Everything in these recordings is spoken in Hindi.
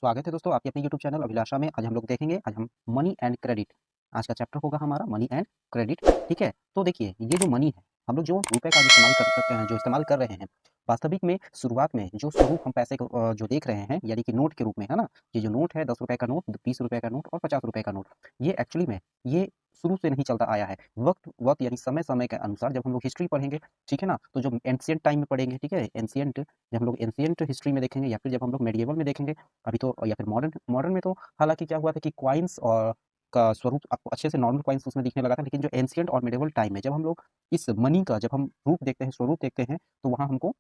स्वागत है दोस्तों आपके अपने यूट्यूब चैनल अभिलाषा में। आज हम लोग देखेंगे, आज हम मनी एंड क्रेडिट, आज का चैप्टर होगा हमारा मनी एंड क्रेडिट। ठीक है, तो देखिए ये जो मनी है, हम लोग जो रुपए का इस्तेमाल कर सकते हैं, जो इस्तेमाल कर रहे हैं, वास्तविक में शुरुआत में जो स्वरूप हम पैसे को जो देख रहे हैं, यानी कि नोट के रूप में, है ना। ये जो नोट है, 10 रुपए का नोट, 20 रुपए का नोट और 50 रुपए का नोट, ये एक्चुअली में ये शुरू से नहीं चलता आया है। वक्त वक्त यानी समय समय के अनुसार जब हम लोग हिस्ट्री पढ़ेंगे, ठीक है ना, तो जो एंशिएंट टाइम में पढ़ेंगे, ठीक है, एंशिएंट, जब हम लोग एंशिएंट हिस्ट्री में देखेंगे या फिर जब हम लोग मेडिएवल में देखेंगे, अभी तो, या फिर मॉडर्न मॉडर्न में तो हालांकि क्या हुआ था कि क्वाइंस और का स्वरूप आपको अच्छे से नॉर्मल क्वाइंस उसमें दिखने लगा था। लेकिन जो एंशिएंट और मेडिएवल टाइम में जब हम लोग इस मनी का जब हम रूप देखते हैं, स्वरूप देखते हैं, तो वहाँ हमको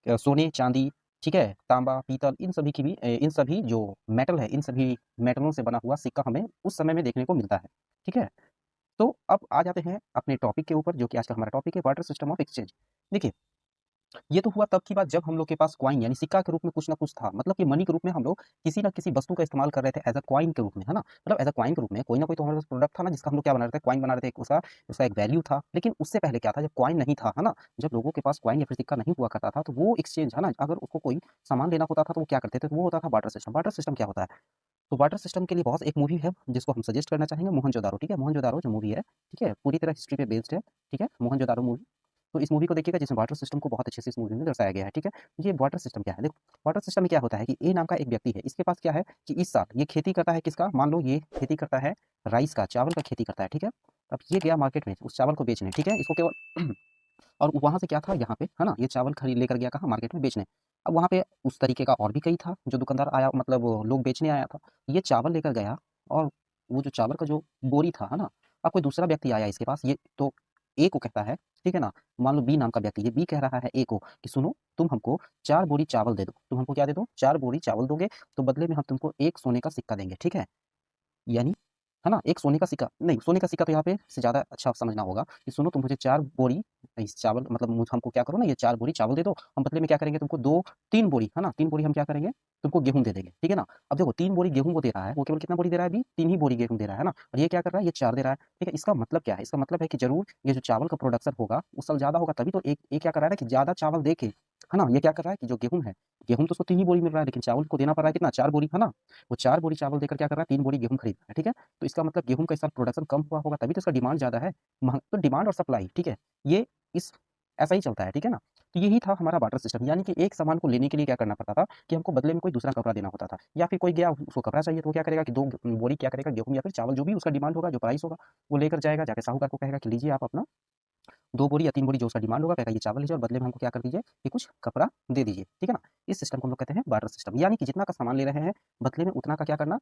सोने चांदी, ठीक है, तांबा पीतल, इन सभी की भी इन सभी जो मेटल है, इन सभी मेटलों से बना हुआ सिक्का हमें उस समय में देखने को मिलता है। ठीक है, तो अब आ जाते हैं अपने टॉपिक के ऊपर, जो कि आज का हमारा टॉपिक है, वाटर सिस्टम ऑफ एक्सचेंज। देखिए, ये तो हुआ तब की बात जब हम लोग के पास कॉइन यानी सिक्का के रूप में कुछ ना कुछ था, मतलब कि मनी के रूप में हम लोग किसी ना किसी वस्तु का इस्तेमाल कर रहे थे एज अ कॉइन के रूप में, है ना। मतलब एज अ कॉइन के रूप में कोई ना कोई तो हमारे पास प्रोडक्ट था ना, जिसका हम लोग क्या बना रहे थे, कॉइन बना रहे थे, उसका उसका एक वैल्यू था। लेकिन उससे पहले क्या था, जब कॉइन नहीं था, है ना, जब लोगों के पास कॉइन या फिर सिक्का नहीं हुआ करता था, तो वो एक्सचेंज, है ना, अगर उसको कोई सामान लेना होता था तो वो क्या करते थे, तो वो होता था वाटर सिस्टम। वाटर सिस्टम क्या होता है, तो वाटर सिस्टम के लिए बहुत एक मूवी है जिसको हम सजेस्ट करना चाहेंगे, मोहनजोदारो। ठीक है, मोहनजोदारो जो मूवी है, ठीक है, पूरी तरह हिस्ट्री पे बेस्ड है। ठीक है, मोहनजोदारो मूवी, तो इस मूवी को देखिएगा जिसमें वाटर सिस्टम को बहुत अच्छे से इस मूवी में दर्शाया गया है। ठीक है, ये वाटर सिस्टम क्या है, देखो, वाटर सिस्टम में क्या होता है कि ए नाम का एक व्यक्ति है, इसके पास क्या है कि इस साल ये खेती करता है, किसका, मान लो ये खेती करता है राइस का, चावल का खेती करता है। ठीक है, अब ये गया मार्केट में उस चावल को बेचने, ठीक है, इसको केवल और वहां से क्या था, यहाँ पे, है ना, ये चावल खरीद लेकर गया कहाँ, मार्केट में बेचने। अब वहां पे उस तरीके का और भी कई था जो दुकानदार आया, मतलब वो लोग बेचने आया था, ये चावल लेकर गया, और वो जो चावल का जो बोरी था, है ना, अब कोई दूसरा व्यक्ति आया इसके पास, ये तो ए को कहता है, ठीक है ना, मान लो बी नाम का व्यक्ति, ये बी कह रहा है ए को कि सुनो, तुम हमको 4 बोरी चावल दे दो, तुम हमको क्या दे दो, 4 बोरी चावल दोगे, तो बदले में हम तुमको एक सोने का सिक्का देंगे। ठीक है, यानी, है ना, एक सोने का सिक्का नहीं, सोने का सिक्का तो यहाँ पे से ज़्यादा अच्छा समझना होगा कि सुनो, तुम मुझे 4 बोरी इस चावल, मतलब मुझ हमको क्या करो ना, ये 4 बोरी चावल दे दो, हम बदले में क्या करेंगे, तुमको 2 3 बोरी, है ना, 3 बोरी हम क्या करेंगे, तुमको गेहूं दे देंगे। ठीक है ना, अब देखो 3 बोरी गेहूं वो दे रहा है, वो केवल कितना बोरी दे रहा है अभी, 3 ही बोरी गेहूं दे रहा है ना, और ये क्या कर रहा है, ये 4 दे रहा है। ठीक है, इसका मतलब क्या है, इसका मतलब है कि जरूर ये जो चावल का प्रोडक्शन होगा उस साल ज़्यादा होगा, तभी तो एक क्या कर रहा है ना कि ज़्यादा चावल दे के, है ना, ये क्या कर रहा है कि जो गेहूं है, गेहूं तो उसको 3 ही बोरी मिल रहा है, लेकिन चावल को देना पड़ रहा है कितना, 4 बोरी, है ना, वो 4 बोरी चावल देकर क्या कर रहा है, 3 बोरी गेहूं खरीद रहा है। ठीक है, तो इसका मतलब गेहूं का इस साल प्रोडक्शन कम हुआ होगा, तभी तो इसका डिमांड ज़्यादा है। तो डिमांड और सप्लाई, ठीक है, ये इस ऐसा ही चलता है। ठीक है ना, तो यही था हमारा बार्टर सिस्टम, यानी कि एक सामान को लेने के लिए क्या करना पड़ता था कि हमको बदले में कोई दूसरा कपड़ा देना होता था, या फिर कोई गया उसको कपड़ा चाहिए तो वो क्या करेगा कि 2 बोरी क्या करेगा, गेहूं या फिर चावल, जो भी उसका डिमांड होगा, जो प्राइस होगा, वो लेकर जाएगा, जाके साहूकार को कहेगा कि लीजिए आप अपना 2 बोरी या 3 बोरी जो उसका डिमांड होगा, कहेगा ये चावल लीजिए और बदले में हमको क्या कर दीजिए, ये कुछ कपड़ा दे दीजिए। ठीक है ना, इस सिस्टम को हम लोग कहते हैं बार्टर सिस्टम, यानी कि जितना का सामान ले रहे हैं, बदले में उतना का क्या करना,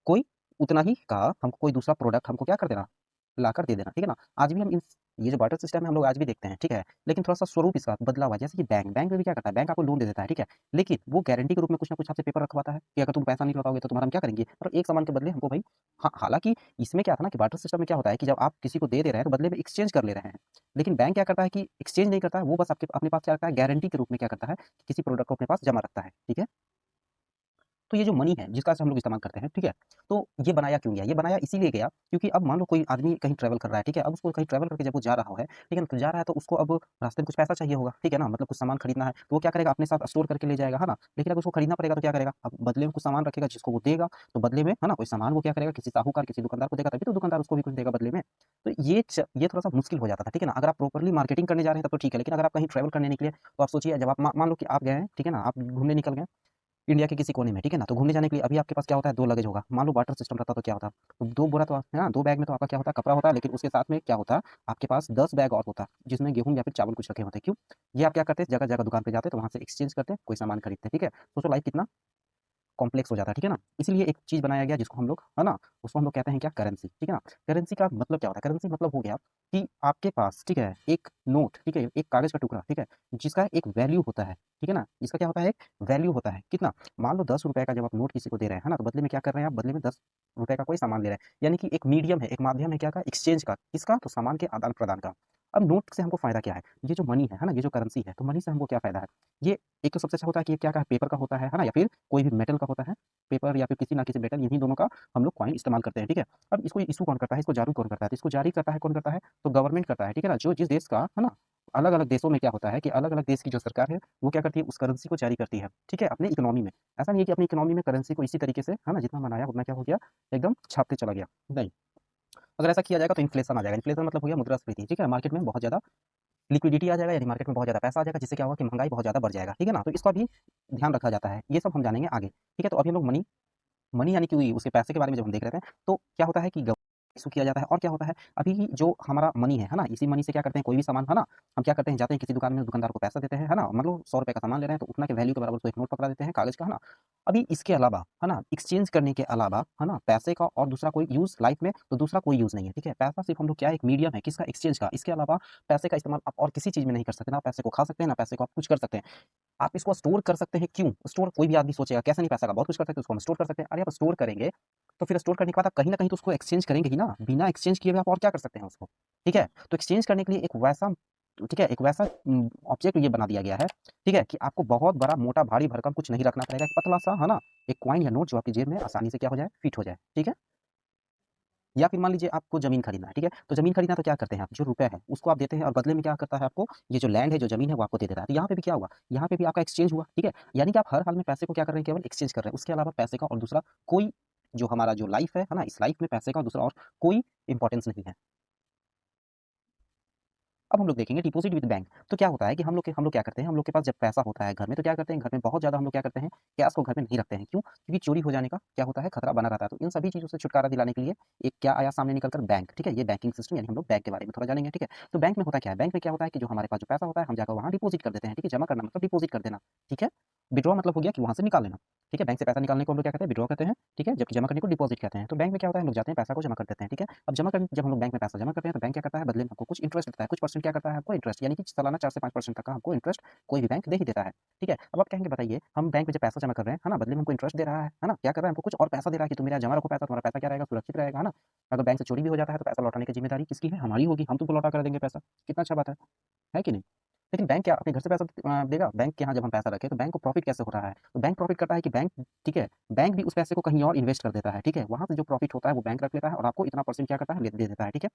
कोई उतना ही का हमको कोई दूसरा प्रोडक्ट हमको क्या कर देना, लाकर दे देना। ठीक है ना, आज भी हम ये जो बार्टर सिस्टम है हम लोग आज भी देखते हैं। ठीक है, लेकिन थोड़ा सा स्वरूप इसका बदला हुआ है, जैसे कि बैंक बैंक में भी क्या करता है, बैंक आपको लोन दे देता है, ठीक है, लेकिन वो गारंटी के रूप में कुछ ना कुछ आपसे पेपर रखवाता है कि अगर तुम पैसा नहीं लौटाओगे तो तुम्हारा हम क्या करेंगे, और एक सामान के बदले हमको भाई, हाँ, हालांकि इसमें क्या था ना कि बार्टर सिस्टम में क्या होता है कि जब आप किसी को दे रहे हैं तो बदले में एक्सचेंज कर ले रहे हैं, लेकिन बैंक क्या करता है कि एक्सचेंज नहीं करता है, वो बस आपके अपने पास क्या करता है, गारंटी के रूप में क्या करता है, किसी प्रोडक्ट को अपने पास जमा रखता है। ठीक है, तो ये जो मनी है जिसका से हम लोग इस्तेमाल करते हैं, ठीक है, तो ये बनाया क्यों गया, ये बनाया इसीलिए गया क्योंकि अब मान लो कोई आदमी कहीं ट्रैवल कर रहा है, ठीक है, अब उसको कहीं ट्रैवल करके जब वो जा रहा है, ठीक है ना, तो जा रहा है तो उसको अब रास्ते में कुछ पैसा चाहिए होगा, ठीक है ना, मतलब कुछ सामान खरीदना है, तो वो क्या करेगा, अपने साथ स्टोर करके ले जाएगा, है ना, लेकिन अगर उसको खरीदना पड़ेगा तो क्या करेगा, अब बदले में कुछ सामान रखेगा जिसको वो देगा, तो बदले में, है ना, कोई सामान वो क्या करेगा, किसी साहूकार किसी दुकानदार को देगा, तभी तो दुकानदार उसको भी कुछ देगा बदले में। तो ये थोड़ा सा मुश्किल हो जाता था। ठीक है ना, अगर आप प्रॉपर्ली मार्केटिंग करने जा रहे हैं तब तो ठीक है, लेकिन अगर आप कहीं ट्रैवल करने निकले तो आप सोचिए, जब आप मान लो कि आप गए हैं, ठीक है ना, आप घूमने निकल गए इंडिया के किसी कोने में, ठीक है ना, तो घूमने जाने के लिए अभी आपके पास क्या होता है, 2 लगेज होगा, मान लो वाटर सिस्टम रहता तो क्या होता, तो 2 बोरा तो है ना, 2 बैग में तो आपका क्या होता है, कपड़ा होता है, लेकिन उसके साथ में क्या होता है, आपके पास 10 बैग और होता जिसमें गेहूं या फिर चावल कुछ रखे होते। क्यों, ये आप क्या करते हैं, जगह जगह दुकान पे जाते तो वहां से एक्सचेंज करते, कोई सामान खरीदते। ठीक है, सोचो लाइफ कितना कॉम्प्लेक्स हो जाता है। ठीक है ना, इसीलिए एक चीज़ बनाया गया जिसको हम लोग, है ना, उसको हम लोग कहते हैं क्या, करेंसी। ठीक है ना, करेंसी का मतलब क्या होता है, करेंसी मतलब हो गया कि आपके पास, ठीक है, एक नोट, ठीक है, एक कागज का टुकड़ा, ठीक है, जिसका एक वैल्यू होता है। ठीक है ना, जिसका क्या होता है, एक वैल्यू होता है, कितना, मान लो 10 रुपए का जब आप नोट किसी को दे रहे हैं, है ना, तो बदले में क्या कर रहे हैं आप, बदले में 10 रुपए का कोई सामान ले रहे हैं, यानी कि एक मीडियम है, एक माध्यम है क्या का, एक्सचेंज का, किसका, तो सामान के आदान प्रदान का। अब नोट से हमको फायदा क्या है, ये जो मनी है ना, ये जो करेंसी है, तो मनी से हमको क्या फायदा है, ये एक तो सबसे अच्छा होता है कि ये क्या का पेपर का होता है ना, या फिर कोई भी मेटल का होता है, पेपर या फिर किसी ना किसी मेटल, इन्हीं दोनों का हम लोग कॉइन इस्तेमाल करते हैं। ठीक है, अब इसको इशू कौन करता है, इसको जारी कौन करता है, तो इसको जारी करता है कौन करता है, तो गवर्नमेंट करता है। ठीक है ना, जो जिस देश का, है ना, अलग अलग देशों में क्या होता है कि अलग अलग देश की जो सरकार है वो क्या करती है, उस करेंसी को जारी करती है, ठीक है, अपने इकोनॉमी में। ऐसा नहीं है कि अपनी इकोनॉमी में करेंसी को इसी तरीके से, है ना, जितना बनाया उतना क्या हो गया, एकदम छापते चला गया, नहीं। अगर ऐसा किया जाएगा तो इन्फ्लेशन आ जाएगा। इन्फ्लेशन मतलब हो गया मुद्रास्फीति, ठीक है, मार्केट में बहुत ज़्यादा लिक्विडिटी आ जाएगा, यानी मार्केट में बहुत ज़्यादा पैसा आ जाएगा, जिससे क्या होगा कि महंगाई बहुत ज़्यादा बढ़ जाएगा, ठीक है ना। तो इसका भी ध्यान रखा जाता है, ये सब हम जानेंगे आगे, ठीक है। तो अभी हम लोग मनी मनी यानी कि उसके पैसे के बारे में जब हम देख रहे थे, तो क्या होता है कि इशू किया जाता है, और क्या होता है अभी जो हमारा मनी है ना, इसी मनी से क्या करते हैं, कोई भी सामान, है ना, हम क्या करते हैं, जाते हैं किसी दुकान में, दुकानदार को पैसा देते हैं, है ना, मतलब 100 रुपए का सामान ले रहे हैं तो उतना के वैल्यू के बराबर उसको एक नोट पकड़ा देते हैं कागज का, है ना। अभी इसके अलावा, है ना, एक्सचेंज करने के अलावा, है ना, पैसे का और दूसरा कोई यूज लाइफ में, तो दूसरा कोई यूज नहीं है, ठीक है। पैसा सिर्फ हम लोग क्या एक मीडियम है किसका, एक्सचेंज का। इसके अलावा पैसे का इस्तेमाल आप और किसी चीज में नहीं कर सकते, ना पैसे को खा सकते हैं, ना पैसे को आप कुछ कर सकते हैं। आप इसको स्टोर कर सकते हैं, क्यों स्टोर, कोई भी आदमी सोचेगा कैसे नहीं, पैसा का बहुत कुछ कर सकते हैं, उसको हम स्टोर कर सकते हैं। अरे आप स्टोर करेंगे तो फिर स्टोर करने के बाद आप कहीं ना कहीं तो उसको एक्सचेंज करेंगे ही ना, बिना एक्सचेंज किए हुए आप और क्या कर सकते हैं उसको, ठीक है। तो एक्सचेंज करने के लिए एक वैसा, ठीक है, एक वैसा ऑब्जेक्ट ये बना दिया गया है, ठीक है, कि आपको बहुत बड़ा मोटा भारी भरकम कुछ नहीं रखना पड़ेगा, एक पतला सा, है ना, एक कॉइन या नोट जो आपकी जेब में आसानी से क्या हो जाए, फिट हो जाए, ठीक है। या फिर मान लीजिए आपको ज़मीन खरीदना है, ठीक है? तो ज़मीन खरीदना तो क्या करते हैं आप, जो रुपए है उसको आप देते हैं और बदले में क्या करता है आपको, ये जो लैंड है, जो ज़मीन है वो आपको दे देता है। तो यहाँ पे भी क्या हुआ, यहाँ पे भी आपका एक्सचेंज हुआ, ठीक है? यानी कि आप हर हाल में पैसे को क्या कर रहे हैं, केवल एक्सचेंज कर रहे हैं। उसके अलावा पैसे का और दूसरा कोई, जो हमारा जो लाइफ है ना, इस लाइफ में पैसे का और दूसरा और कोई इंपॉर्टेंस नहीं है। अब हम लोग देखेंगे डिपॉजिट विद बैंक। तो क्या होता है कि हम लोग क्या करते हैं, हम लोग के पास जब पैसा होता है घर में, तो क्या करते हैं, घर में बहुत ज़्यादा हम लोग क्या करते हैं, कैश को घर में नहीं रखते हैं। क्यों? क्योंकि चोरी हो जाने का क्या होता है, खतरा बना रहता है। तो इन सभी चीज़ों से छुटकारा दिलाने के लिए एक क्या आया सामने निकल कर, बैंक, ठीक है। ये बैंकिंग सिस्टम, यानी हम लोग बैंक के बारे में थोड़ा जानेंगे, ठीक है। तो बैंक में होता क्या है, बैंक में क्या होता है कि जो हमारे पास जो पैसा होता है हम जाकर वहाँ डिपॉजिट कर देते हैं, ठीक है। जमा करना मतलब डिपॉजिट कर देना, ठीक है। विड्रॉ मतलब हो गया कि वहाँ से निकाल लेना, ठीक है। बैंक से पैसा निकालने को हम लोग क्या कहते हैं, विड्रॉ कहते हैं, ठीक है। जबकि जमा करने को डिपॉजिट कहते हैं। तो बैंक में क्या होता है, हम लोग जाते हैं, पैसा को जमा कर देते हैं, ठीक है। अब जब हम लोग बैंक में पैसा जमा करते हैं तो बैंक क्या करता है, बदले में हमको कुछ इंटरेस्ट देता है, कुछ परसेंट क्या करता है आपको, इंटरेस्ट, यानी कि सालाना 4 से 5% तक का हमको इंटरेस्ट कोई भी बैंक दे ही देता है, ठीक है। अब आप कहेंगे बताइए, हम बैंक में जब पैसा जमा कर रहे हैं, है ना, बदले में हमको इंटरेस्ट दे रहा है ना, क्या कर रहा है, हमको कुछ और पैसा दे रहा है कि तुम मेरा जमा रखो पैसा, तुम्हारा पैसा क्या रहेगा, सुरक्षित रहेगा, है ना। अगर बैंक से चोरी भी हो जाता है तो पैसा लौटाने की जिम्मेदारी किसकी है, हमारी होगी, हम तुमको लौटा कर देंगे पैसा। कितना अच्छा बात है कि नहीं? लेकिन बैंक क्या अपने घर से पैसा देगा? बैंक के यहाँ जब हम पैसा रखें तो बैंक को प्रॉफिट कैसे हो रहा है? तो बैंक प्रॉफिट करता है कि बैंक, ठीक है, बैंक भी उस पैसे को कहीं और इन्वेस्ट कर देता है, ठीक है। वहाँ से जो प्रॉफिट होता है वो बैंक रख लेता है और आपको इतना परसेंट क्या करता है, दे देता है, ठीक है।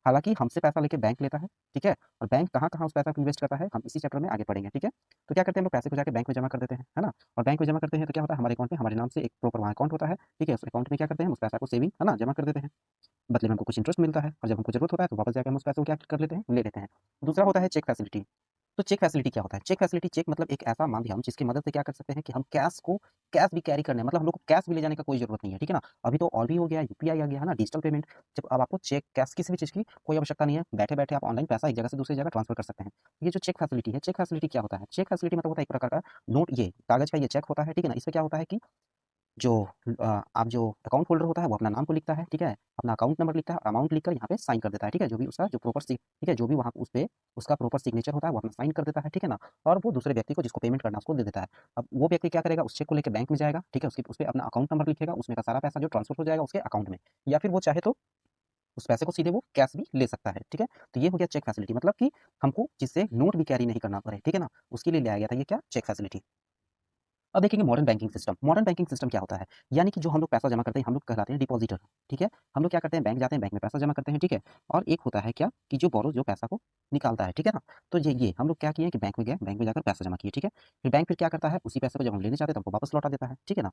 हालाँकि हमसे पैसा लेके बैंक लेता है, ठीक है, और बैंक कहाँ-कहाँ उस पैसा को इन्वेस्ट करता है, हम इसी चैप्टर में आगे पढ़ेंगे, ठीक है। तो क्या करते हैं हम लोग, पैसे को जाके बैंक में जमा कर देते हैं, है ना, और बैंक में जमा करते हैं तो क्या होता है, हमारे अकाउंट में हमारे नाम से एक प्रॉपर वहाँ अकाउंट होता है, ठीक है। उस अकाउंट में क्या करते हैं, उस पैसा को सेविंग, है ना, जमा कर देते हैं। बदले में हमको कुछ इंटरेस्ट मिलता है और जब हमको ज़रूरत होता है तो वापस जाके हम उस पैसे को क्या कर लेते हैं, ले लेते हैं। दूसरा होता है चेक फैसिलिटी। तो चेक फैसिलिटी क्या होता है? चेक फैसिलिटी, चेक मतलब एक ऐसा माध्यम जिसकी मदद से क्या कर सकते हैं कि हम कैश भी कैरी करने, मतलब हम लोग को कैश भी ले जाने का कोई ज़रूरत नहीं है, ठीक है ना? अभी तो और भी हो गया, यूपीआई आ गया, है ना, डिजिटल पेमेंट। जब अब आपको चेक, कैश, किसी भी चीज़ की कोई आवश्यकता नहीं है। बैठे-बैठे आप ऑनलाइन पैसा एक जगह से दूसरी जगह ट्रांसफर कर सकते हैं। ये जो चेक फैसिलिटी है, चेक फैसिलिटी क्या होता है? चेक फैसिलिटी मतलब होता है एक प्रकार का नोट, ये कागज़ का ये चेक होता है, ठीक है ना? इसमें क्या होता है कि जो आप जो अकाउंट होल्डर होता है वो अपना नाम को लिखता है, ठीक है, अपना अकाउंट नंबर लिखता है, अमाउंट लिखकर यहाँ पे साइन कर देता है, ठीक है, जो भी उसका जो प्रॉपर ठीक है, जो भी वहाँ उस पे उसका प्रॉपर सिग्नेचर होता है वो अपना साइन कर देता है, ठीक है ना, और वो दूसरे व्यक्ति को जिसको पेमेंट करना है उसको दे देता है। अब वो व्यक्ति क्या करेगा, उस चेक को लेकर बैंक में जाएगा, ठीक है, उसके उस पे अपना अकाउंट नंबर लिखेगा, उसमें का सारा पैसा जो ट्रांसफर हो जाएगा उसके अकाउंट में, या फिर वो चाहे तो उस पैसे को सीधे वो कैश भी ले सकता है, ठीक है। तो ये हो गया चेक फैसिलिटी, मतलब कि हमको जिससे नोट भी कैरी नहीं करना पड़े, ठीक है ना, उसके लिए लाया गया था ये क्या, चेक फैसिलिटी। अब देखेंगे modern banking system. Modern banking system क्या होता है? यानी कि जो हम लोग पैसा जमा करते हैं, हम लोग कहलाते हैं डिपॉजिटर, ठीक है? हम लोग क्या करते हैं, बैंक जाते हैं, बैंक में पैसा जमा करते हैं, ठीक है? और एक होता है क्या कि जो बोरो जो पैसा को निकालता है, ठीक है ना? तो ये हम लोग क्या किए कि बैंक में गए, बैंक में जाकर पैसा जमा किए, ठीक है? फिर बैंक फिर क्या करता है, उसी पैसे को जब हम लेने जाते हैं तो हमको वापस लौटा देता है, ठीक है ना?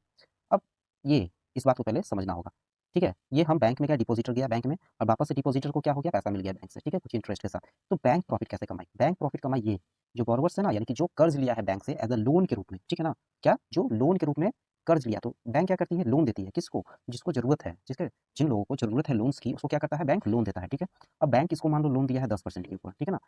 अब ये इस बात को पहले समझना होगा, ठीक है? ये हम बैंक में गया, डिपॉजिटर गया बैंक में और वापस से डिपॉजिटर को क्या हो गया, पैसा मिल गया बैंक से, ठीक है? कुछ इंटरेस्ट के साथ। तो बैंक प्रॉफिट कैसे कमाई? बैंक प्रॉफिट कमाई ये, जो बोरोवर्स है ना, यानी कि जो कर्ज लिया है बैंक से एज़ अ लोन के रूप में, ठीक है ना? क्या? जो लोन के रूप में कर्ज लिया, तो बैंक क्या करती है, लोन देती है, किसको? जिसको ज़रूरत है, जिसके जिन लोगों को ज़रूरत है लोन्स की, उसको क्या करता है, बैंक लोन देता है, ठीक है? अब बैंक इसको मान लो लोन दिया है 10% के ऊपर, ठीक है ना?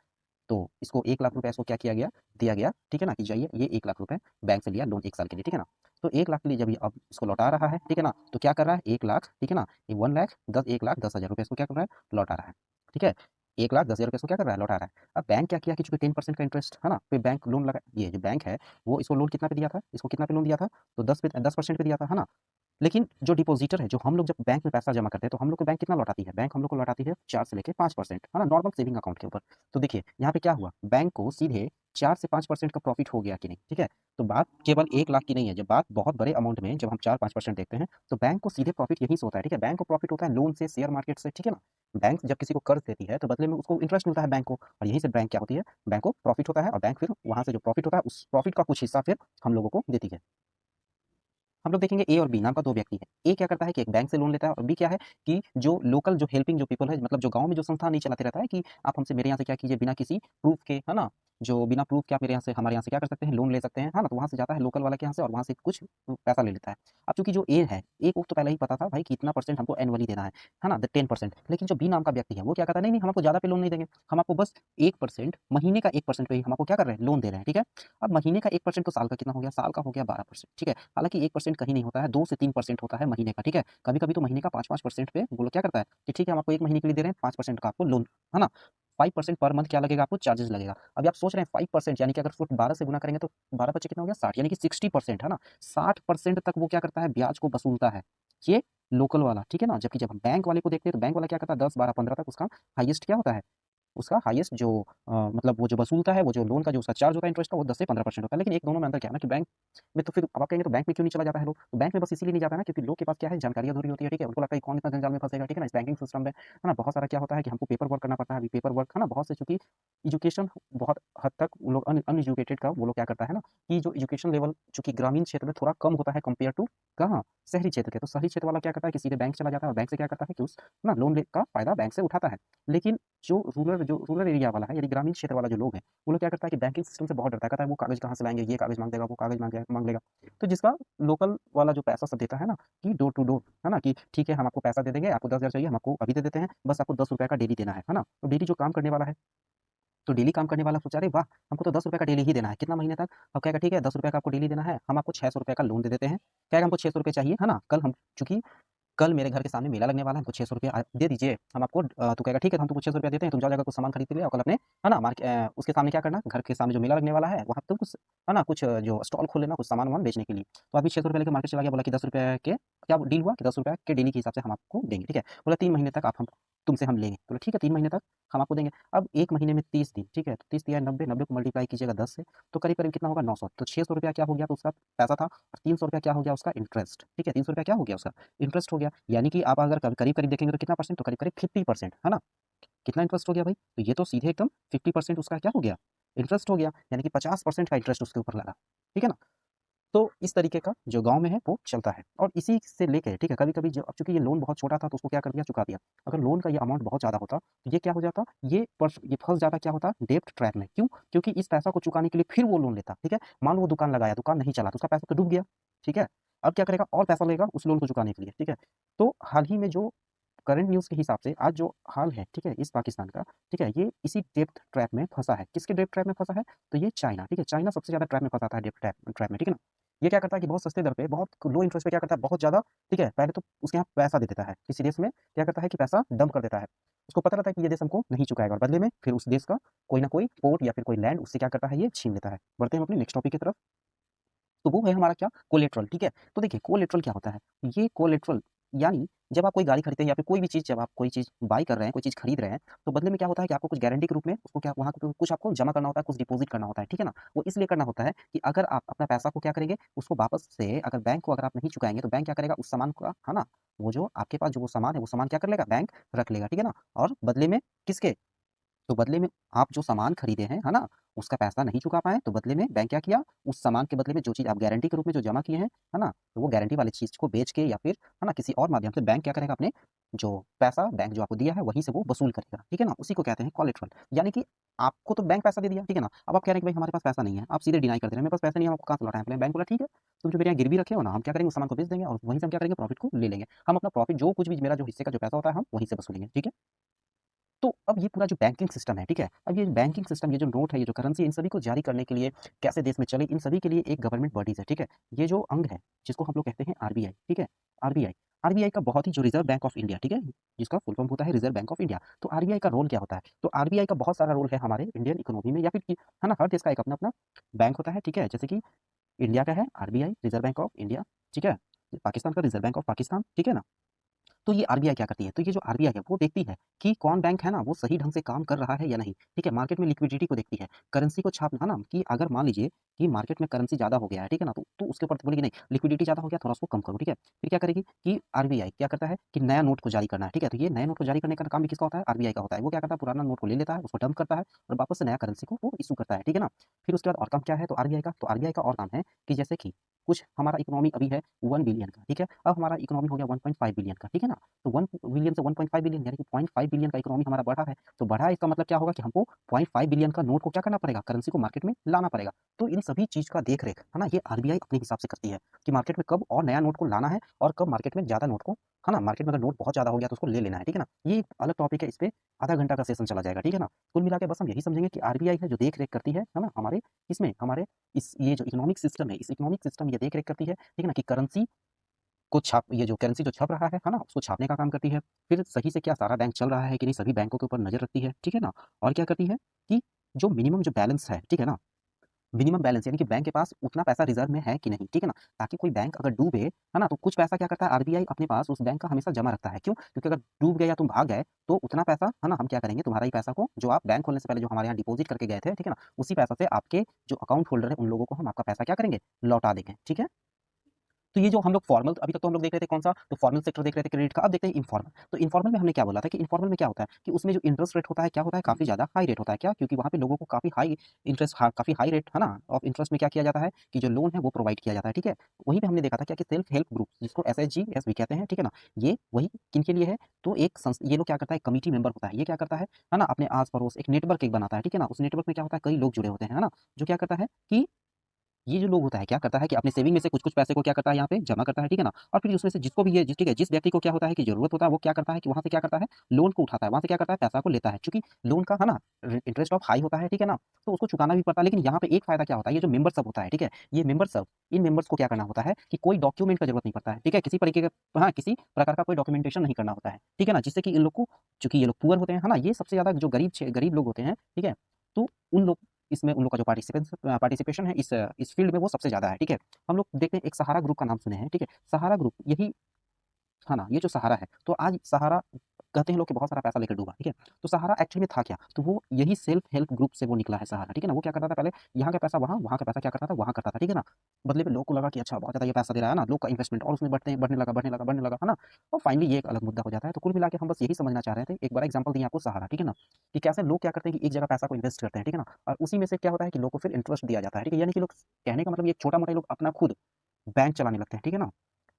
तो इसको 1 लाख रुपए इसको क्या किया गया, दिया गया, ठीक है ना, कि जाइए ये 1 लाख रुपए बैंक से लिया लोन 1 साल के लिए, ठीक है ना? तो 1 लाख के लिए जब ये अब इसको लौटा रहा है, ठीक है ना? तो क्या कर रहा है, 1 लाख, ठीक है ना? ये 1 लाख 1 लाख 10 हज़ार रुपए इसको क्या कर रहा है, लौटा रहा है, ठीक है? 1 लाख 10 हज़ार रुपए इसको क्या कर रहा है, लौटा रहा है। अब बैंक क्या किया कि चूँकि 10% का इंटरेस्ट है ना, फिर बैंक लोन लगा, ये जो बैंक है, वो इसको लोन कितना पे दिया था, इसको कितना पे लोन दिया था? तो 10% पे दिया था, है ना? लेकिन जो डिपॉजिटर है, जो हम लोग जब बैंक में पैसा जमा करते हैं, तो हम लोग को बैंक कितना लौटाती है? बैंक हम लोग को लौटाती है 4 से लेके 5%, है ना? नॉर्मल सेविंग अकाउंट के ऊपर। तो देखिए, यहाँ पे क्या हुआ? बैंक को सीधे 4 से 5% का प्रॉफ़िट हो गया कि नहीं, ठीक है? तो बात केवल 1 लाख की नहीं है, जब बात बहुत बड़े अमाउंट में जब हम 4-5% देखते हैं, तो बैंक को सीधे प्रॉफ़िट यहीं से होता है, ठीक है? बैंक को प्रॉफ़िट होता है लोन से, शेयर मार्केट से, ठीक है ना? बैंक जब किसी को कर्ज़ देती है, तो बदले में उसको इंटरेस्ट मिलता है बैंक को, और यहीं से बैंक क्या होती है? बैंक को प्रॉफ़िट होता है, और बैंक फिर वहाँ से जो प्रॉफ़िट होता है, उस प्रॉफ़िट का कुछ हिस्सा फिर हम लोगों को देती है। हम लोग देखेंगे ए और बी नाम का 2 व्यक्ति है। ए क्या करता है कि एक बैंक से लोन लेता है, और बी क्या है कि जो लोकल जो हेल्पिंग जो पीपल है, मतलब जो गाँव में जो संस्था नहीं चलाते रहता है कि आप हमसे मेरे यहाँ से क्या कीजिए बिना किसी प्रूफ़ के, है ना? जो बिना प्रूफ़ के आप मेरे यहाँ से हमारे यहाँ से क्या कर सकते हैं, लोन ले सकते हैं, है ना? तो वहाँ से जाता है लोकल वाला के यहाँ से, और वहाँ से कुछ पैसा ले लेता है। अब चूँकि जो ए है, ए को तो पहले ही पता था भाई कि इतना परसेंट हमको एनुअली देना है ना? द 10%। लेकिन जो बी नाम का व्यक्ति है, वो क्या कहता है, नहीं, नहीं, हम आपको ज़्यादा पे लोन नहीं देंगे। हम आपको बस 1%, महीने का 1% पे ही हम आपको क्या कर रहे हैं, लोन दे रहे हैं, ठीक है? अब महीने का 1% तो साल का कितना हो गया? साल का हो गया 12%, ठीक है? हालाँकि 1% कहीं नहीं होता है, 2 से 3% होता है महीने का, ठीक है? कभी-कभी तो महीने का 5-5% पे वो लोग क्या करता है कि ठीक है, हम आपको 1 महीने के लिए दे रहे हैं, 5% का आपको लोन, है ना? 5% पर मंथ क्या लगेगा आपको? चार्जेज़ लगेगा। अभी आप सोच रहे हैं 5%, यानी कि अगर उसको 12 से गुना करेंगे तो 12 बचे कितना हो गया? 60, यानी कि 60%, है ना? 60% तक वो क्या करता है, ब्याज को वसूलता है। ये लोकल वाला, ठीक है ना? जबकि जब हम बैंक वाले को देखते हैं, तो बैंक वाला क्या करता है, 10, 12, 15 तक उसका हाईएस्ट क्या होता है? उसका हाईएस्ट जो मतलब वो जो वसूलता है, वो जो लोन का जो उसका चार्ज होता है इंटरेस्ट का, वो 10 से 15% होता है। लेकिन एक दोनों में अंतर क्या है ना कि बैंक में तो फिर अब आप कहेंगे तो बैंक में क्यों नहीं चला जाता है लोग? तो बैंक में बस इसीलिए नहीं जाता है ना क्योंकि लोग के पास क्या है, जानकारी अधूरी होती है, ठीक है? उनको लगता है कि कौन इतना जंजाल में फँसेगा, ठीक है ना? इस बैंकिंग सिस्टम में, है ना? बहुत सारा क्या होता है कि हमको पेपर वर्क करना पड़ता है। अभी पेपर वर्क, है ना? बहुत से चूँकि एजुकेशन बहुत हद तक वो लोग अनएजुकेटेड का वो लोग क्या करता है ना कि जो एजुकेशन लेवल चूँकि ग्रामीण क्षेत्र में थोड़ा कम होता है कंपेयर टू कहाँ? शहरी क्षेत्र के। तो शहरी क्षेत्र वाला क्या करता है कि सीधे बैंक चला जाता है, और बैंक से क्या करता है कि उस ना लोन ले का फ़ायदा बैंक से उठाता है। लेकिन जो रूरल एरिया वाला है, यानी ग्रामीण क्षेत्र वाला जो लोग हैं, वो लोग क्या करता है कि बैंकिंग सिस्टम से बहुत डरता है, कहता है वो कागज़ कहाँ से लाएँगे, ये कागज़ माँग देगा, वो कागज़ माँग लेगा। तो जिसका लोकल वाला जो पैसा सब देता है ना कि डोर टू डोर, है ना? कि ठीक है, हम आपको पैसा दे देंगे, आपको 10,000 चाहिए, हम आपको अभी दे देते हैं, बस आपको ₹10 का डेली देना है ना? तो डेली जो काम करने वाला है, तो डेली काम करने वाला सोचा, अरे वाह! हमको तो ₹10 का डेली ही देना है, कितना महीने तक? अब कहेगा ठीक है, ₹10 का आपको डेली देना है, हम आपको ₹600 का लोन दे देते हैं। कहेगा हमको ₹600 चाहिए, है ना? कल हम चूँकि कल मेरे घर के सामने मेला लगने वाला है, हमको ₹600 दे दीजिए, हम आपको तो कहेगा ठीक है, हम तुमको ₹600 देते हैं, तुम जाओ जाकर कुछ सामान खरीद के ले आओ कल अपने, है ना? उसके सामने क्या करना, घर के सामने जो मेला लगने वाला है, वहाँ तुम कुछ, है ना? कुछ जो स्टॉल खोल लेना, कुछ सामान-वामान बेचने के लिए। तो आदमी ₹600 लेके मार्केट चला गया, बोला कि ₹10 के क्या डील हुआ कि ₹10 के डेली के हिसाब से हम आपको देंगे, ठीक है? बोला 3 महीने तक आप हम तुमसे हम लेंगे। बोला ठीक है, 3 महीने तक हम आपको देंगे। अब 1 महीने में 30 दिन, ठीक है? तो 30 तिया 90, 90 को मल्टीप्लाई कीजिएगा 10 से, तो करीब-करीब कितना होगा? 900। तो ₹600 क्या हो गया? तो उसका पैसा था, और ₹300 क्या हो गया उसका इंटरेस्ट, ठीक है? ₹300 क्या हो गया उसका? इंटरेस्ट हो गया। यानी कि आप अगर करीब-करीब देखेंगे तो कितना परसेंट? तो करीब-करीब 50%, है ना? कितना इंटरेस्ट हो गया भाई? तो ये तो सीधे एकदम 50% उसका क्या हो गया? इंटरेस्ट हो गया, यानी कि 50% का इंटरेस्ट उसके ऊपर लगा, ठीक है ना? तो इस तरीके का जो गाँव में है वो चलता है, और इसी से लेके ठीक है, कभी-कभी जो अब चूँकि ये लोन बहुत छोटा था तो उसको क्या कर दिया, चुका दिया। अगर लोन का ये अमाउंट बहुत ज़्यादा होता, तो ये क्या हो जाता, ये फँस जाता, क्या होता, डेब्ट ट्रैप में। क्यों? क्योंकि इस पैसा को चुकाने के लिए फिर वो लोन लेता, ठीक है? मान लो वो दुकान लगाया, दुकान नहीं चला, तो उसका पैसा तो डूब गया, ठीक है? अब क्या करेगा, और पैसा लेगा उस लोन को चुकाने के लिए, ठीक है? तो हाल ही में जो करंट न्यूज़ के हिसाब से आज जो हाल है, ठीक है, इस पाकिस्तान का, ठीक है, ये इसी डेब्ट ट्रैप में फँसा है। किसके डेब्ट ट्रैप में फँसा है? तो ये चाइना, ठीक है, चाइना सबसे ज़्यादा ट्रैप में फँसाता है, डेब्ट ट्रैप में, ठीक है ना? ये क्या करता है कि बहुत सस्ते दर पे, बहुत लो इंटरेस्ट पे क्या करता है, बहुत ज़्यादा, ठीक है, पहले तो उसके यहाँ पैसा दे देता है, किसी देश में क्या करता है कि पैसा डंप कर देता है। उसको पता रहता है कि ये देश हमको नहीं चुकाएगा, और बदले में फिर उस देश का कोई ना कोई पोर्ट या फिर कोई लैंड उससे क्या करता है, ये छीन लेता है। बढ़ते हैं हम अपने नेक्स्ट टॉपिक की तरफ। तो वो है हमारा क्या, कोलेटरल, ठीक है? तो देखिए कोलेटरल क्या होता है? ये कोलेटरल यानी जब आप कोई गाड़ी खरीदते हैं या फिर कोई भी चीज़, जब आप कोई चीज़ बाय कर रहे हैं, कोई चीज़ खरीद रहे हैं, तो बदले में क्या होता है कि आपको कुछ गारंटी के रूप में उसको क्या, वहाँ पे कुछ आपको जमा करना होता है, कुछ डिपॉज़िट करना होता है, ठीक है ना? वो इसलिए करना होता है कि अगर आप अपना पैसा को क्या करेंगे, उसको वापस से अगर बैंक को अगर आप नहीं चुकाएँगे, तो बैंक क्या करेगा उस सामान का, है ना? वो जो आपके पास जो वो सामान है, वो सामान क्या कर लेगा, बैंक रख लेगा, ठीक है ना? और बदले में किसके, तो बदले में आप जो सामान खरीदे हैं, है ना? उसका पैसा नहीं चुका पाए, तो बदले में बैंक क्या किया, उस सामान के बदले में जो चीज़ आप गारंटी के रूप में जो जमा किए हैं, है ना? तो वो गारंटी वाली चीज़ को बेच के या फिर, है ना, किसी और माध्यम से बैंक क्या करेगा, अपने जो पैसा बैंक जो आपको दिया है, वहीं से वो वसूल करेगा, ठीक है ना? उसी को कहते हैं कोलेटरल। यानी कि आपको तो बैंक पैसा दे दिया, ठीक है ना? अब आप कह रहे हैं कि भाई हमारे पास पैसा नहीं है, आप सीधे डिनाई कर दे रहे हैं, मेरे पास पैसे नहीं है, हम आपको कहाँ से लौटाएँ? बैंक बोला ठीक है, तुम जो मेरे यहाँ गिरवी रखे हो ना, हम क्या करेंगे, उस सामान को बेच देंगे, और वहीं से हम क्या करेंगे, प्रॉफिट को ले लेंगे। हम अपना प्रॉफिट जो कुछ भी मेरा जो हिस्से का जो पैसा होता है, हम वहीं से वसूलेंगे, ठीक है? तो अब ये पूरा जो बैंकिंग सिस्टम है, ठीक है? अब ये बैंकिंग सिस्टम, ये जो नोट है, ये जो करेंसी है, इन सभी को जारी करने के लिए कैसे देश में चले, इन सभी के लिए एक गवर्नमेंट बॉडीज़ है, ठीक है? ये जो अंग है, जिसको हम लोग कहते हैं आरबीआई, ठीक है? आरबीआई। आरबीआई का बहुत ही जो रिज़र्व बैंक ऑफ इंडिया, ठीक है? जिसका फुल फॉर्म होता है रिज़र्व बैंक ऑफ इंडिया। तो आरबीआई का रोल क्या होता है? तो आरबीआई का बहुत सारा रोल है हमारे इंडियन इकोनॉमी में, या फिर कि है ना, हर देश का एक अपना-अपना बैंक होता है, ठीक है? जैसे कि इंडिया का है RBI, reserve bank of India, ठीक है? पाकिस्तान का रिजर्व बैंक ऑफ पाकिस्तान, ठीक है ना। तो ये आरबीआई क्या करती है, तो ये जो आरबीआई है वो देखती है कि कौन बैंक है ना वो सही ढंग से काम कर रहा है या नहीं, ठीक है। मार्केट में लिक्विडिटी को देखती है, करेंसी को छापना ना, कि अगर मान लीजिए कि मार्केट में करेंसी ज़्यादा हो गया है, ठीक है ना, तो उसके ऊपर तो बोलेगी नहीं लिक्विडिटी ज़्यादा हो गया, थोड़ा उसको कम करो, ठीक है। फिर क्या करेगी कि आरबीआई क्या करता है कि नया नोट को जारी करना है, ठीक है। तो ये नए नोट को जारी करने का काम भी किसका होता है, आरबीआई का होता है। वो क्या करता है, पुराना नोट को ले लेता है, उसको डंप करता है और वापस से नया करेंसी को वो इशू करता है, ठीक है ना। फिर उसके बाद और काम क्या है, तो आरबीआई का, तो आरबीआई का और काम है कि जैसे कि कुछ हमारा इकोनॉमी अभी है 1 बिलियन का, ठीक है। अब हमारा इकोनॉमी हो गया 1.5 बिलियन का, ठीक है ना। तो 1 बिलियन से 1.5 बिलियन यानी कि 0.5 बिलियन का इकोनॉमी हमारा बढ़ा है। तो बढ़ा है इसका मतलब क्या होगा कि हमको 0.5 बिलियन का नोट को क्या करना पड़ेगा, करेंसी को मार्केट में लाना पड़ेगा। तो इन सभी चीज़ का देख-रेख, है ना, ये आरबीआई अपने हिसाब से करती है कि मार्केट में कब और नया नोट को लाना है और कब मार्केट में ज़्यादा नोट को, है ना, मार्केट में अगर नोट बहुत ज़्यादा हो गया तो उसको ले लेना है, ठीक है ना। ये एक अलग टॉपिक है, इस पे आधा घंटा का सेशन चला जाएगा, ठीक है ना। कुल मिला के बस हम यही समझेंगे कि आरबीआई है जो देख-रेख करती है ना, हमारे इसमें, हमारे इस ये जो इकोनॉमिक सिस्टम है, इस इकोनॉमिक सिस्टम ये देख-रेख करती है, ठीक है ना, कि करेंसी को छाप, ये जो करेंसी जो छप रहा है ना, उसको छापने का काम करती है। फिर सही से क्या सारा बैंक चल रहा है कि नहीं, सभी बैंकों के ऊपर नज़र रखती है, ठीक है ना। और क्या करती है कि जो मिनिमम जो बैलेंस है, ठीक है ना, मिनिमम बैलेंस यानी कि बैंक के पास उतना पैसा रिजर्व में है कि नहीं, ठीक है ना, ताकि कोई बैंक अगर डूबे, है ना, तो कुछ पैसा क्या करता है आरबीआई अपने पास उस बैंक का हमेशा जमा रखता है। क्यों? क्योंकि अगर डूब गए या तुम भाग गए तो उतना पैसा, है ना, हम क्या करेंगे, तुम्हारा ही पैसा को जो आप बैंक खोलने से पहले जो हमारे यहाँ डिपॉजिट करके गए थे, ठीक है ना, उसी पैसा से आपके जो अकाउंट होल्डर है उन लोगों को हम आपका पैसा क्या करेंगे, लौटा देंगे, ठीक है। तो ये जो हम लोग फॉर्मल, अभी तक तो हम लोग देख रहे थे कौन सा, तो फॉर्मल सेक्टर देख रहे थे क्रेडिट का। अब देखते हैं इनफॉर्मल। तो इनफॉर्मल में हमने क्या बोला था कि इनफॉर्मल में क्या होता है कि उसमें जो इंटरेस्ट रेट होता है क्या होता है, काफ़ी ज़्यादा हाई रेट होता है। क्या? क्योंकि वहाँ पे लोगों को काफ़ी हाई इंटरेस्ट, काफ़ी हाई रेट, है ना, ऑफ इंटरेस्ट में क्या किया जाता है कि जो लोन है वो प्रोवाइड किया जाता है, ठीक है। वहीं पे हमने देखा था क्या कि सेल्फ हेल्प ग्रुप जिसको एसएचजी भी कहते हैं, ठीक है ना, ये वही किन के लिए है, तो एक ये लोग क्या करता है, कमिटी मेंबर होता है, ये क्या करता है ना, अपने आस पड़ोस एक नेटवर्क एक बनाता है, ठीक है ना। उस नेटवर्क में क्या होता है, कई लोग जुड़े होते हैं, है ना, जो क्या करता है कि ये जो लोग होता है क्या करता है कि अपने सेविंग में से कुछ-कुछ पैसे को क्या करता है यहाँ पे जमा करता है, ठीक है ना? और फिर उसमें से जिसको भी ये ठीक है, जिस व्यक्ति को क्या होता है कि ज़रूरत होता है, वो क्या करता है कि वहाँ से क्या करता है, लोन को उठाता है, वहाँ से क्या करता है, पैसा को लेता है। चूँकि लोन का, है ना, इंटरेस्ट ऑफ हाई होता है, ठीक है ना? तो उसको चुकाना भी पड़ता है। लेकिन यहाँ पे एक फ़ायदा क्या होता है, ये जो मेंबर सब होता है, ठीक है? ये मेंबर सब, इन मेंबर्स को क्या करना होता है कि कोई डॉक्यूमेंट का ज़रूरत नहीं पड़ता है, ठीक है? किसी तरीके का, हाँ, किसी प्रकार का कोई डॉक्यूमेंटेशन नहीं करना होता है, ठीक है ना? जिससे कि इन लोग को, चूँकि ये लोग पुअर होते हैं, है ना? ये सबसे ज़्यादा जो गरीब लोग होते हैं, ठीक है? तो उन लोग, इसमें उन लोग का जो पार्टिसिपेशन है इस फील्ड में वो सबसे ज़्यादा है, ठीक है। हम लोग देखते हैं एक सहारा ग्रुप का नाम सुने हैं, ठीक है। सहारा ग्रुप यही, हाँ ना, ये जो सहारा है, तो आज सहारा कहते हैं लोग कि बहुत सारा पैसा लेकर डूबा, ठीक है। तो सहारा एक्चुअली में था क्या? तो वो यही सेल्फ हेल्प ग्रुप से वो निकला है सहारा, ठीक है ना। वो क्या करता था पहले, यहाँ का पैसा वहाँ, वहाँ का पैसा क्या करता था, वहाँ करता था, ठीक है ना। बदले में लोग को लगा कि अच्छा बहुत ज़्यादा ये पैसा दे रहा है ना, लोग का इन्वेस्टमेंट और उसमें बढ़ने लगा, बढ़ने लगा, बढ़ने लगा, है ना। और फाइनली ये एक अलग मुद्दा हो जाता है। तो कुल मिला के हम बस यही समझना चाह रहे थे, एक बड़ा एग्जाम्पल दिया आपको सहारा, ठीक है ना, कि कैसे लोग क्या करते हैं कि एक जगह पैसा को इन्वेस्ट करते हैं, ठीक है ना, और उसी में से क्या होता है कि लोग को फिर इंटरेस्ट दिया जाता है, ठीक है। यानी कि लोग, कहने का मतलब ये छोटा-मोटा लोग अपना खुद बैंक चलाने लगते हैं, ठीक है ना।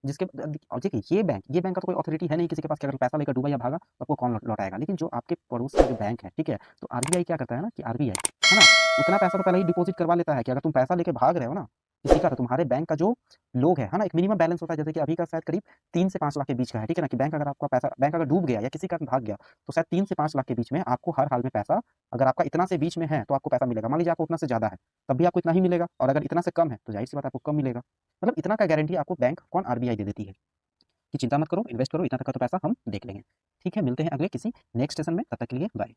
जिसके और देखिए ये बैंक का तो कोई अथॉरिटी है नहीं किसी के पास कि अगर पैसा लेकर डूबा या भागा तो आपको कौन लौटाएगा। लेकिन जो आपके पड़ोस का जो बैंक है, ठीक है, तो आरबीआई क्या करता है ना कि आरबीआई, है ना, उतना पैसा तो पहले ही डिपॉजिट करवा लेता है कि अगर तुम पैसा लेके भाग रहे हो ना किसी का, तो तुम्हारे बैंक का जो लोग है ना, एक मिनिमम बैलेंस होता है, जैसे कि अभी का शायद करीब 3 से 5 लाख के बीच का है, ठीक है ना, कि बैंक अगर डूब गया या किसी कारण भाग गया तो शायद 3 से 5 लाख के बीच में आपको हर हाल में पैसा, अगर आपका इतना से बीच में है तो आपको पैसा मिलेगा। मान लीजिए आपको उतना से ज़्यादा है तब भी आपको इतना ही मिलेगा, और अगर इतना से कम है तो ज़ाहिर-सी बात है आपको कम मिलेगा। मतलब इतना का गारंटी आपको बैंक कौन, आरबीआई दे देती है कि चिंता मत करो, इन्वेस्ट करो, इतना तक का तो पैसा हम देख लेंगे। ठीक है, मिलते हैं अगले किसी नेक्स्ट सेशन में, तब तक के लिए बाय।